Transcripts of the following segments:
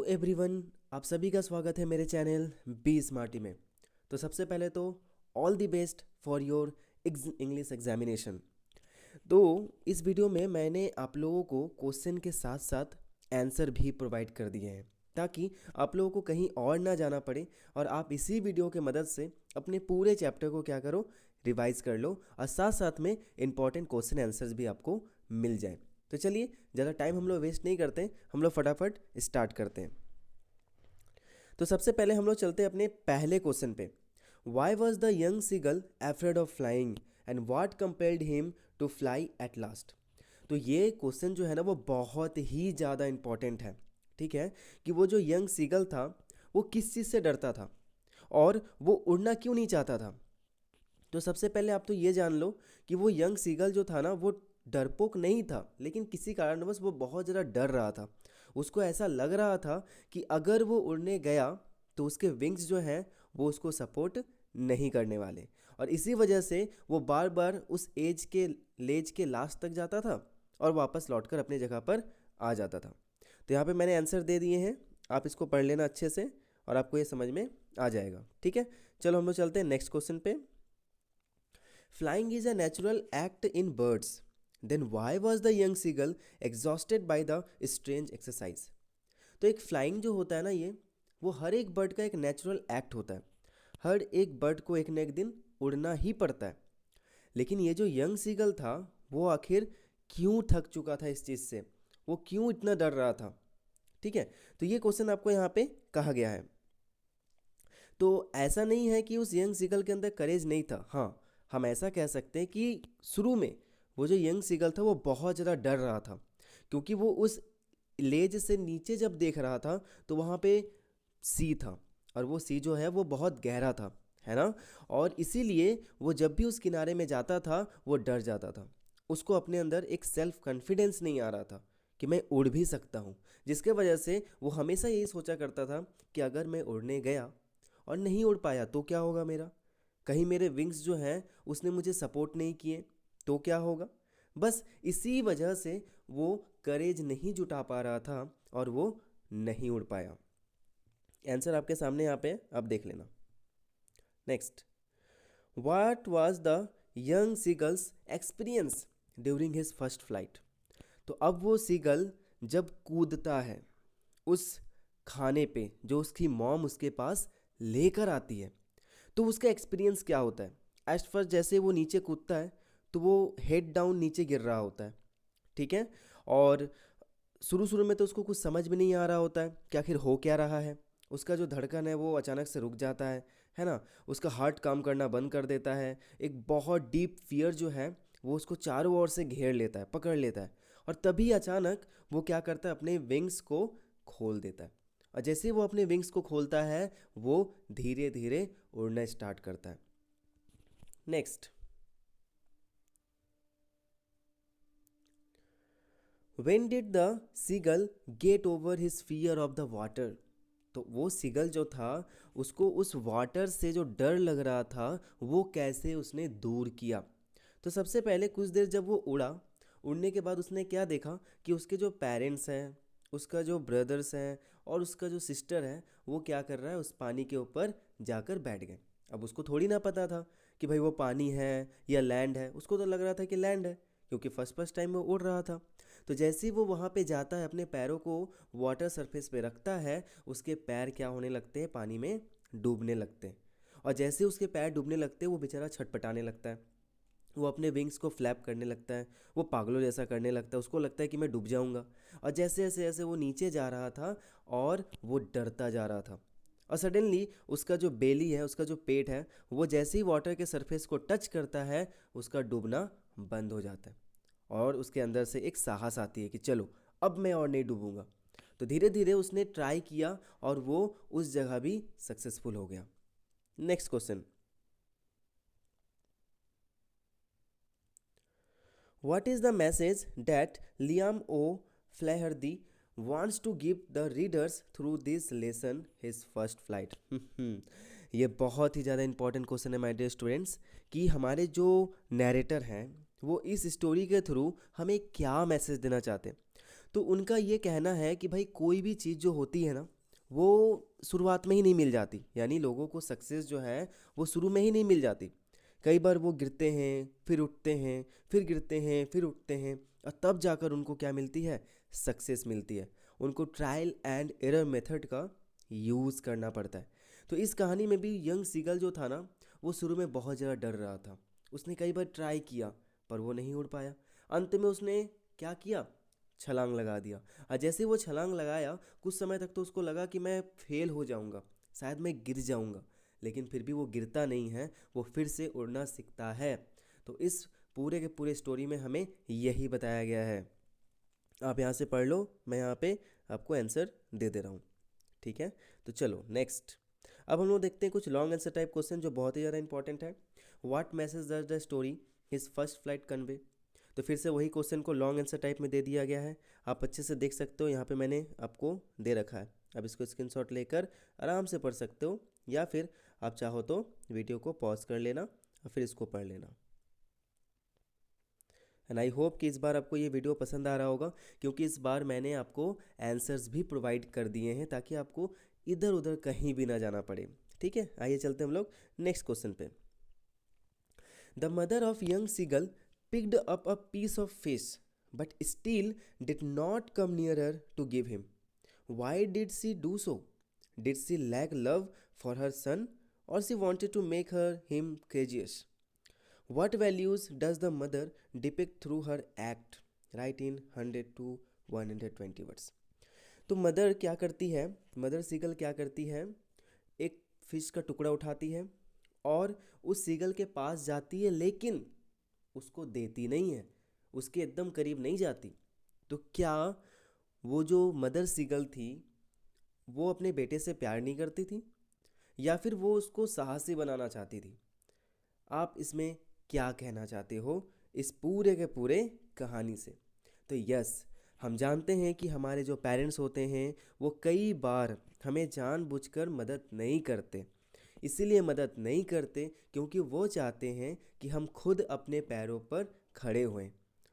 Everyone, आप सभी का स्वागत है मेरे चैनल बी स्मार्टी में। तो सबसे पहले तो all the best for your English examination. तो इस वीडियो में मैंने आप लोगों को क्वेश्चन के साथ साथ आंसर भी प्रोवाइड कर दिए हैं ताकि आप लोगों को कहीं और ना जाना पड़े और आप इसी वीडियो के मदद से अपने पूरे चैप्टर को क्या करो, रिवाइज कर लो और साथ साथ में इंपॉर्टेंट क्वेश्चन आंसर्स भी आपको मिल जाए। तो चलिए ज़्यादा टाइम हम लोग वेस्ट नहीं करते, हम लोग फटाफट स्टार्ट करते हैं। तो सबसे पहले हम लोग चलते हैं अपने पहले क्वेश्चन पे। Why was the young seagull afraid of flying and what compelled him to fly at last. तो ये क्वेश्चन जो है ना वो बहुत ही ज़्यादा इंपॉर्टेंट है। ठीक है, कि वो जो यंग सीगल था वो किस चीज़ से डरता था और वो उड़ना क्यों नहीं चाहता था। तो सबसे पहले आप तो ये जान लो कि वो यंग सीगल जो था ना वो डरपोक नहीं था, लेकिन किसी कारणवश वो बहुत ज़्यादा डर रहा था। उसको ऐसा लग रहा था कि अगर वो उड़ने गया तो उसके विंग्स जो हैं वो उसको सपोर्ट नहीं करने वाले, और इसी वजह से वो बार बार उस लेज के लास्ट तक जाता था और वापस लौटकर अपनी जगह पर आ जाता था। तो यहाँ पे मैंने आंसर दे दिए हैं, आप इसको पढ़ लेना अच्छे से और आपको ये समझ में आ जाएगा। ठीक है, चलो हम लोग चलते हैं नेक्स्ट क्वेश्चन पे। Flying is a natural act in birds. Then why was the young seagull exhausted by the strange exercise? तो एक फ्लाइंग जो होता है ना ये, वो हर एक बर्ड का एक नेचुरल एक्ट होता है। हर एक बर्ड को एक न एक दिन उड़ना ही पड़ता है। लेकिन ये जो यंग सीगल था वो आखिर क्यों थक चुका था इस चीज़ से, वो क्यों इतना डर रहा था। ठीक है, तो ये क्वेश्चन आपको यहाँ पे कहा गया है। तो ऐसा नहीं है कि उस यंग सीगल के अंदर करेज नहीं था। हाँ, हम ऐसा कह सकते हैं कि शुरू में वो जो यंग सीगल था वो बहुत ज़्यादा डर रहा था, क्योंकि वो उस लेज से नीचे जब देख रहा था तो वहाँ पे सी था, और वो सी जो है वो बहुत गहरा था, है ना। और इसीलिए वो जब भी उस किनारे में जाता था वो डर जाता था। उसको अपने अंदर एक सेल्फ कॉन्फिडेंस नहीं आ रहा था कि मैं उड़ भी सकता हूँ, जिसके वजह से वो हमेशा यही सोचा करता था कि अगर मैं उड़ने गया और नहीं उड़ पाया तो क्या होगा मेरा, कहीं मेरे विंग्स जो हैं उसने मुझे सपोर्ट नहीं किए तो क्या होगा। बस इसी वजह से वो करेज नहीं जुटा पा रहा था और वो नहीं उड़ पाया। आंसर आपके सामने यहाँ पे आप देख लेना। Next, what was the young seagulls experience during his first flight. तो अब वो सीगल जब कूदता है उस खाने पे जो उसकी मॉम उसके पास लेकर आती है, तो उसका एक्सपीरियंस क्या होता है। एट फर्स्ट जैसे वो नीचे कूदता है तो वो हेड डाउन नीचे गिर रहा होता है। ठीक है, और शुरू शुरू में तो उसको कुछ समझ में नहीं आ रहा होता है कि आखिर हो क्या रहा है। उसका जो धड़कन है वो अचानक से रुक जाता है ना। उसका हार्ट काम करना बंद कर देता है। एक बहुत डीप फियर जो है वो उसको चारों ओर से घेर लेता है, पकड़ लेता है, और तभी अचानक वो क्या करता है, अपने विंग्स को खोल देता है। और जैसे वो अपने विंग्स को खोलता है वो धीरे धीरे उड़ना स्टार्ट करता है। Next, when did the seagull get over his fear of the water. तो वो सीगल जो था उसको उस वाटर से जो डर लग रहा था वो कैसे उसने दूर किया। तो सबसे पहले कुछ देर जब वो उड़ा, उड़ने के बाद उसने क्या देखा कि उसके जो पेरेंट्स हैं, उसका जो ब्रदर्स हैं और उसका जो सिस्टर है वो क्या कर रहा है, उस पानी के ऊपर जाकर बैठ गए। अब उसको थोड़ी ना पता था कि भाई वो पानी है या लैंड है, उसको तो लग रहा था कि लैंड है, क्योंकि फर्स्ट फर्स्ट टाइम वो उड़ रहा था। तो जैसे ही वो वहाँ पे जाता है, अपने पैरों को वाटर सरफेस पे रखता है, उसके पैर क्या होने लगते हैं, पानी में डूबने लगते हैं। और जैसे उसके पैर डूबने लगते हैं वो बेचारा छटपटाने लगता है, वो अपने विंग्स को फ्लैप करने लगता है, वो पागलों जैसा करने लगता है, उसको लगता है कि मैं डूब जाऊंगा। और जैसे जैसे जैसे वो नीचे जा रहा था और वो डरता जा रहा था, और सडनली उसका जो बेली है, उसका जो पेट है, वो जैसे ही वाटर के सरफेस को टच करता है उसका डूबना बंद हो जाता है, और उसके अंदर से एक साहस आती है कि चलो अब मैं और नहीं डूबूंगा। तो धीरे धीरे उसने ट्राई किया और वो उस जगह भी सक्सेसफुल हो गया। Next question, what is the message that Liam O. Flaherty wants to give the readers through this lesson, his first flight? ये बहुत ही ज़्यादा इंपॉर्टेंट क्वेश्चन है माय डियर स्टूडेंट्स, कि हमारे जो नैरेटर हैं वो इस स्टोरी के थ्रू हमें क्या मैसेज देना चाहते हैं। तो उनका ये कहना है कि भाई कोई भी चीज़ जो होती है ना वो शुरुआत में ही नहीं मिल जाती, यानी लोगों को सक्सेस जो है वो शुरू में ही नहीं मिल जाती। कई बार वो गिरते हैं, फिर उठते हैं, फिर गिरते हैं, फिर उठते हैं, और तब जाकर उनको क्या मिलती है, सक्सेस मिलती है। उनको ट्रायल एंड एरर मेथड का यूज़ करना पड़ता है। तो इस कहानी में भी यंग सीगल जो था ना, वो शुरू में बहुत ज़्यादा डर रहा था। उसने कई बार ट्राई किया पर वो नहीं उड़ पाया। अंत में उसने क्या किया, छलांग लगा दिया। और जैसे ही वो छलांग लगाया, कुछ समय तक तो उसको लगा कि मैं फेल हो जाऊंगा, शायद मैं गिर जाऊंगा, लेकिन फिर भी वो गिरता नहीं है, वो फिर से उड़ना सीखता है। तो इस पूरे के पूरे स्टोरी में हमें यही बताया गया है। आप यहाँ से पढ़ लो, मैं यहाँ पे आपको आंसर दे दे रहा हूँ। ठीक है, तो चलो नेक्स्ट। अब हम लोग देखते हैं कुछ लॉन्ग आंसर टाइप क्वेश्चन जो बहुत ही ज़्यादा इंपॉर्टेंट है। What message does the story his first flight convey. तो फिर से वही क्वेश्चन को लॉन्ग आंसर टाइप में दे दिया गया है। आप अच्छे से देख सकते हो, यहाँ पे मैंने आपको दे रखा है। अब इसको स्क्रीनशॉट लेकर आराम से पढ़ सकते हो, या फिर आप चाहो तो वीडियो को पॉज कर लेना और फिर इसको पढ़ लेना। एंड आई होप कि इस बार आपको ये वीडियो पसंद आ रहा होगा, क्योंकि इस बार मैंने आपको आंसर्स भी प्रोवाइड कर दिए हैं ताकि आपको इधर उधर कहीं भी ना जाना पड़े। ठीक है, आइए चलते हम लोग नेक्स्ट क्वेश्चन पे। The mother of young seagull picked up a piece of fish but still did not come nearer to give him. Why did she do so? Did she lack love for her son, or she wanted to make him courageous? What values does the mother depict through her act? Write in 100 to 120 words. तो mother क्या करती है, mother seagull क्या करती है, एक fish का टुकड़ा उठाती है और उस सीगल के पास जाती है, लेकिन उसको देती नहीं है, उसके एकदम करीब नहीं जाती। तो क्या वो जो मदर सीगल थी वो अपने बेटे से प्यार नहीं करती थी, या फिर वो उसको साहसी बनाना चाहती थी? आप इसमें क्या कहना चाहते हो इस पूरे के पूरे कहानी से? तो यस, हम जानते हैं कि हमारे जो पेरेंट्स होते हैं वो कई बार हमें जानबूझकर मदद नहीं करते। इसीलिए मदद नहीं करते क्योंकि वो चाहते हैं कि हम खुद अपने पैरों पर खड़े होएं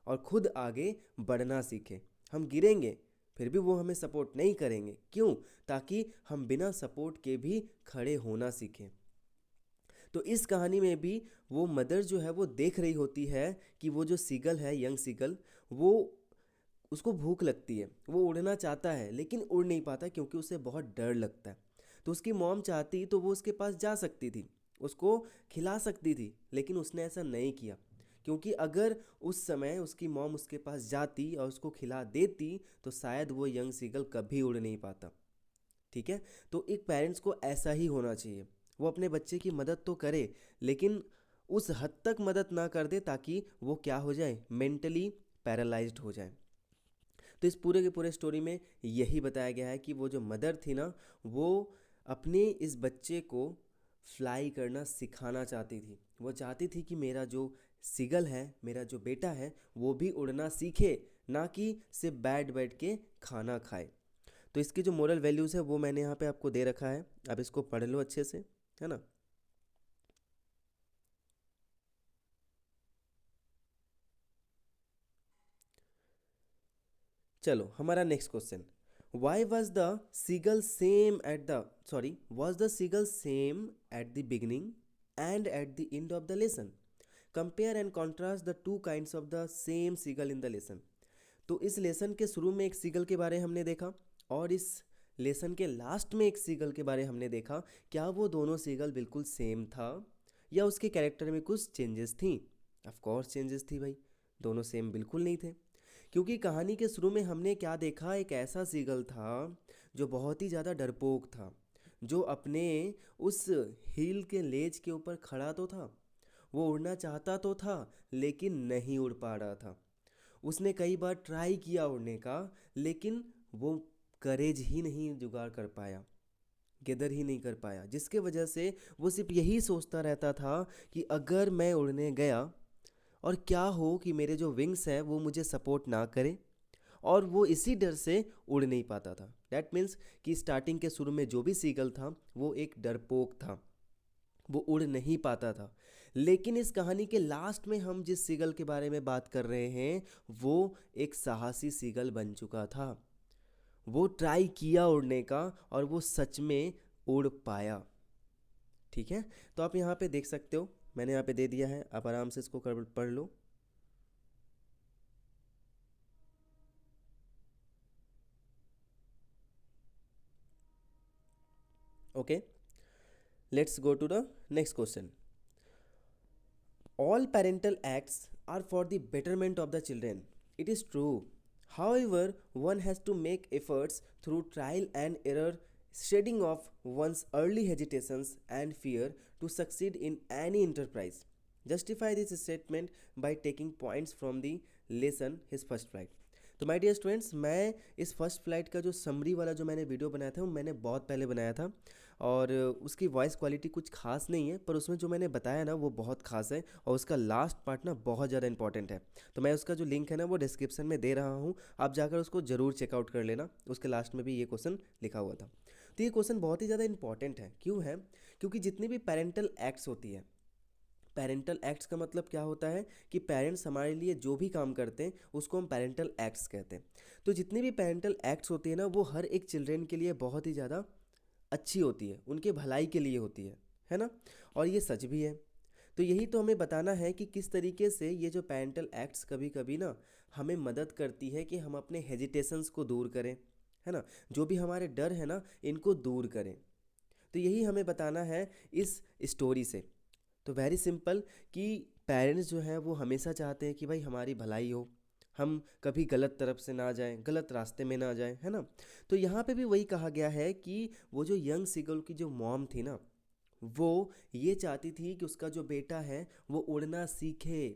और खुद आगे बढ़ना सीखें। हम गिरेंगे फिर भी वो हमें सपोर्ट नहीं करेंगे, क्यों? ताकि हम बिना सपोर्ट के भी खड़े होना सीखें। तो इस कहानी में भी वो मदर जो है वो देख रही होती है कि वो जो सीगल है, यंग सीगल, वो उसको भूख लगती है, वो उड़ना चाहता है लेकिन उड़ नहीं पाता क्योंकि उसे बहुत डर लगता है। तो उसकी मॉम चाहती तो वो उसके पास जा सकती थी, उसको खिला सकती थी, लेकिन उसने ऐसा नहीं किया, क्योंकि अगर उस समय उसकी मॉम उसके पास जाती और उसको खिला देती तो शायद वो यंग सीगल कभी उड़ नहीं पाता। ठीक है, तो एक पेरेंट्स को ऐसा ही होना चाहिए, वो अपने बच्चे की मदद तो करे लेकिन उस हद तक मदद ना कर दे ताकि वो क्या हो जाए, मेंटली पैरालाइज्ड हो जाए। तो इस पूरे के पूरे स्टोरी में यही बताया गया है कि वो जो मदर थी ना, वो अपने इस बच्चे को फ्लाई करना सिखाना चाहती थी। वो चाहती थी कि मेरा जो सिगल है, मेरा जो बेटा है, वो भी उड़ना सीखे, ना कि सिर्फ बैठ बैठ के खाना खाए। तो इसकी जो मोरल वैल्यूज़ है वो मैंने यहाँ पे आपको दे रखा है, आप इसको पढ़ लो अच्छे से, है ना। चलो हमारा next question. Why was the seagull same at the was the seagull same at the beginning and at the end of the lesson? Compare and contrast the two kinds of the same seagull in the lesson. तो इस lesson के शुरू में एक seagull के बारे हमने देखा, और इस लेसन के लास्ट में एक सीगल के बारे हमने देखा। क्या वो दोनों सीगल बिल्कुल सेम था, या उसके कैरेक्टर में कुछ चेंजेस थी? ऑफ कोर्स चेंजेस थी भाई, दोनों सेम बिल्कुल नहीं थे। क्योंकि कहानी के शुरू में हमने क्या देखा, एक ऐसा सीगल था जो बहुत ही ज़्यादा डरपोक था, जो अपने उस हील के लेज के ऊपर खड़ा तो था, वो उड़ना चाहता तो था लेकिन नहीं उड़ पा रहा था। उसने कई बार ट्राई किया उड़ने का, लेकिन वो करेज ही नहीं जुगाड़ कर पाया, गेदर ही नहीं कर पाया, जिसके वजह से वो सिर्फ यही सोचता रहता था कि अगर मैं उड़ने गया और क्या हो कि मेरे जो विंग्स हैं वो मुझे सपोर्ट ना करें, और वो इसी डर से उड़ नहीं पाता था। डैट मीन्स कि स्टार्टिंग के शुरू में जो भी सीगल था वो एक डरपोक था, वो उड़ नहीं पाता था। लेकिन इस कहानी के लास्ट में हम जिस सीगल के बारे में बात कर रहे हैं वो एक साहसी सीगल बन चुका था। वो ट्राई किया उड़ने का और वो सच में उड़ पाया। ठीक है, तो आप यहाँ पे देख सकते हो, मैंने यहाँ पे दे दिया है, आप आराम से इसको पढ़ लो। Okay, let's go to the next question. All parental acts are for the betterment of the children. It is true. However, one has to make efforts through trial and error, shedding off one's early hesitations and fear to succeed in any enterprise. Justify this statement by taking points from the lesson his first flight. तो my dear students, मैं इस first flight का जो summary वाला जो मैंने video बनाया था वो मैंने बहुत पहले बनाया था, और उसकी वॉइस क्वालिटी कुछ खास नहीं है, पर उसमें जो मैंने बताया ना वो बहुत खास है, और उसका लास्ट पार्ट ना बहुत ज़्यादा इंपॉर्टेंट है। तो मैं उसका जो लिंक है ना वो डिस्क्रिप्शन में दे रहा हूँ, आप जाकर उसको ज़रूर चेकआउट कर लेना। उसके लास्ट में भी ये क्वेश्चन लिखा हुआ था। तो ये क्वेश्चन बहुत ही ज़्यादा इंपॉर्टेंट है। क्यों है? क्योंकि जितनी भी पेरेंटल एक्ट्स होती है, पेरेंटल एक्ट्स का मतलब क्या होता है कि पेरेंट्स हमारे लिए जो भी काम करते हैं उसको हम पेरेंटल एक्ट्स कहते हैं। तो जितनी भी पेरेंटल एक्ट्स होती है ना वो हर एक चिल्ड्रेन के लिए बहुत ही ज़्यादा अच्छी होती है, उनके भलाई के लिए होती है ना? और ये सच भी है। तो यही तो हमें बताना है कि किस तरीके से ये जो पेरेंटल एक्ट्स कभी कभी ना हमें मदद करती है कि हम अपने हेजिटेशंस को दूर करें, है ना? जो भी हमारे डर है ना इनको दूर करें। तो यही हमें बताना है इस स्टोरी से। तो वेरी सिंपल कि पेरेंट्स जो हैं वो हमेशा चाहते हैं कि भाई हमारी भलाई हो, हम कभी गलत तरफ से ना जाएं, गलत रास्ते में ना जाएं, है ना? तो यहाँ पे भी वही कहा गया है कि वो जो यंग सीगल की जो मॉम थी ना, वो ये चाहती थी कि उसका जो बेटा है वो उड़ना सीखे।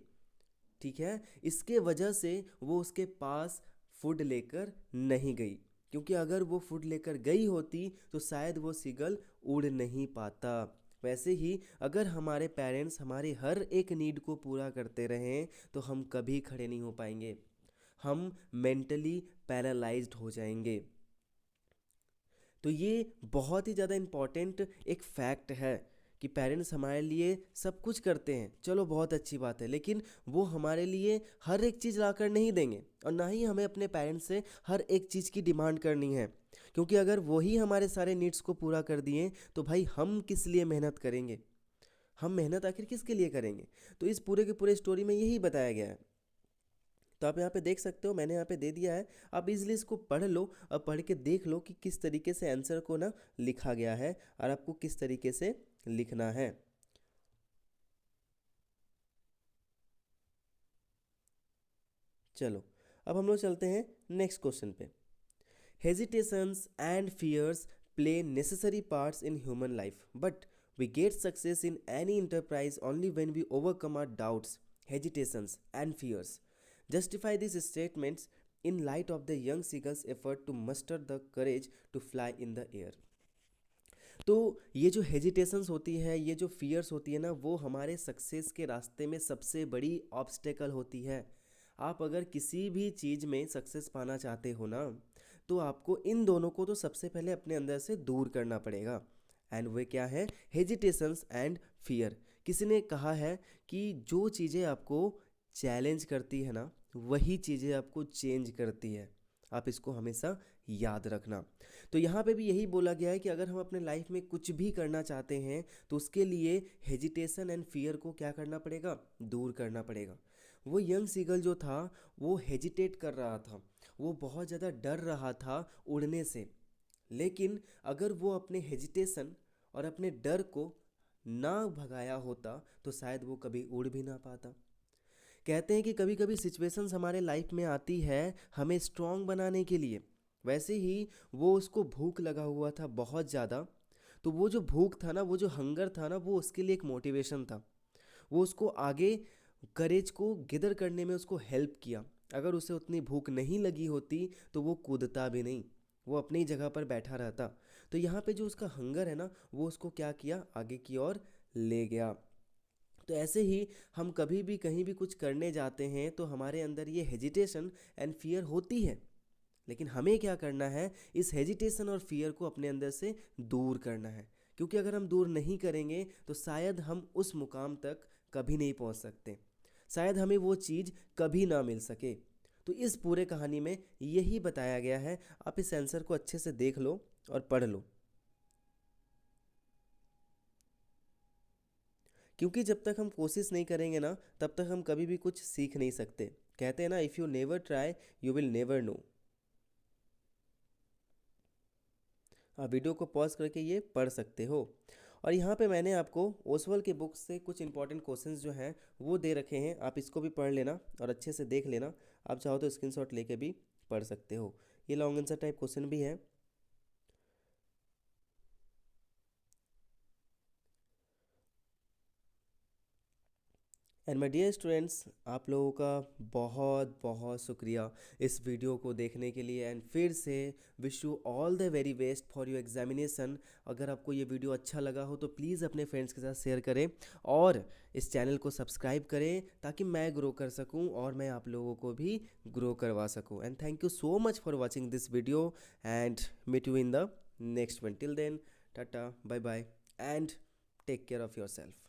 ठीक है, इसके वजह से वो उसके पास फूड लेकर नहीं गई, क्योंकि अगर वो फूड लेकर गई होती तो शायद वो सीगल उड़ नहीं पाता। वैसे ही अगर हमारे पेरेंट्स हमारे हर एक नीड को पूरा करते रहें तो हम कभी खड़े नहीं हो पाएंगे, हम मेंटली पैरालाइज्ड हो जाएंगे। तो ये बहुत ही ज़्यादा इम्पॉर्टेंट एक फैक्ट है कि पेरेंट्स हमारे लिए सब कुछ करते हैं, चलो बहुत अच्छी बात है, लेकिन वो हमारे लिए हर एक चीज़ ला कर नहीं देंगे, और ना ही हमें अपने पेरेंट्स से हर एक चीज़ की डिमांड करनी है। क्योंकि अगर वही हमारे सारे नीड्स को पूरा कर दिए तो भाई हम किस लिए मेहनत करेंगे, हम मेहनत आखिर किसके लिए करेंगे? तो इस पूरे के पूरे स्टोरी में यही बताया गया है। तो आप यहाँ पे देख सकते हो, मैंने यहाँ पे दे दिया है, आप इजीली इसको पढ़ लो और पढ़ के देख लो कि किस तरीके से आंसर को ना लिखा गया है और आपको किस तरीके से लिखना है। चलो, अब हम लोग चलते हैं नेक्स्ट क्वेश्चन पे। Hesitations and fears play necessary parts in human life, but we get success in any enterprise only when we overcome our doubts, hesitations, and fears. Justify these statements in light of the young seagull's effort to muster the courage to fly in the air. तो ये जो hesitations होती है, ये जो fears होती है ना, वो हमारे सक्सेस के रास्ते में सबसे बड़ी ऑब्स्टेकल होती है। आप अगर किसी भी चीज़ में सक्सेस पाना चाहते हो ना, तो आपको इन दोनों को तो सबसे पहले अपने अंदर से दूर करना पड़ेगा। एंड वे क्या है? Hesitations and fear. किसी ने कहा है कि जो चीज़ें आपको चैलेंज करती है ना वही चीज़ें आपको चेंज करती है। आप इसको हमेशा याद रखना। तो यहाँ पे भी यही बोला गया है कि अगर हम अपने लाइफ में कुछ भी करना चाहते हैं तो उसके लिए हेजिटेशन एंड फियर को क्या करना पड़ेगा? दूर करना पड़ेगा। वो यंग सीगल जो था वो हेजिटेट कर रहा था, वो बहुत ज़्यादा डर रहा था उड़ने से, लेकिन अगर वो अपने हेजिटेशन और अपने डर को ना भगाया होता तो शायद वो कभी उड़ भी ना पाता। कहते हैं कि कभी कभी सिचुएशंस हमारे लाइफ में आती है हमें स्ट्रांग बनाने के लिए। वैसे ही वो उसको भूख लगा हुआ था बहुत ज़्यादा, तो वो जो भूख था ना, वो जो हंगर था ना, वो उसके लिए एक मोटिवेशन था। वो उसको आगे करेज को गिदर करने में उसको हेल्प किया। अगर उसे उतनी भूख नहीं लगी होती तो वो कूदता भी नहीं, वो अपनी जगह पर बैठा रहता। तो यहाँ पे जो उसका हंगर है ना वो उसको क्या किया? आगे की ओर ले गया। तो ऐसे ही हम कभी भी कहीं भी कुछ करने जाते हैं तो हमारे अंदर ये हेजिटेशन एंड फियर होती है, लेकिन हमें क्या करना है? इस हेजिटेशन और फियर को अपने अंदर से दूर करना है, क्योंकि अगर हम दूर नहीं करेंगे तो शायद हम उस मुकाम तक कभी नहीं पहुंच सकते, शायद हमें वो चीज़ कभी ना मिल सके। तो इस पूरे कहानी में यही बताया गया है, आप इस आंसर को अच्छे से देख लो और पढ़ लो, क्योंकि जब तक हम कोशिश नहीं करेंगे ना तब तक हम कभी भी कुछ सीख नहीं सकते। कहते हैं ना, if you never try you will never know. आप वीडियो को पॉज करके ये पढ़ सकते हो। और यहाँ पे मैंने आपको ओसवाल के बुक से कुछ इंपॉर्टेंट क्वेश्चंस जो हैं वो दे रखे हैं, आप इसको भी पढ़ लेना और अच्छे से देख लेना। आप चाहो तो स्क्रीनशॉट लेके भी पढ़ सकते हो। ये लॉन्ग आंसर टाइप क्वेश्चन भी है। एंड माय डियर स्टूडेंट्स, आप लोगों का बहुत बहुत शुक्रिया इस वीडियो को देखने के लिए। एंड फिर से wish you all the very best for your examination. अगर आपको ये वीडियो अच्छा लगा हो तो प्लीज़ अपने फ्रेंड्स के साथ शेयर करें और इस चैनल को सब्सक्राइब करें ताकि मैं ग्रो कर सकूं और मैं आप लोगों को भी ग्रो करवा सकूं। And thank you so much for watching this video and meet you in the next one. Till then, ta-ta, bye bye and take care of your self.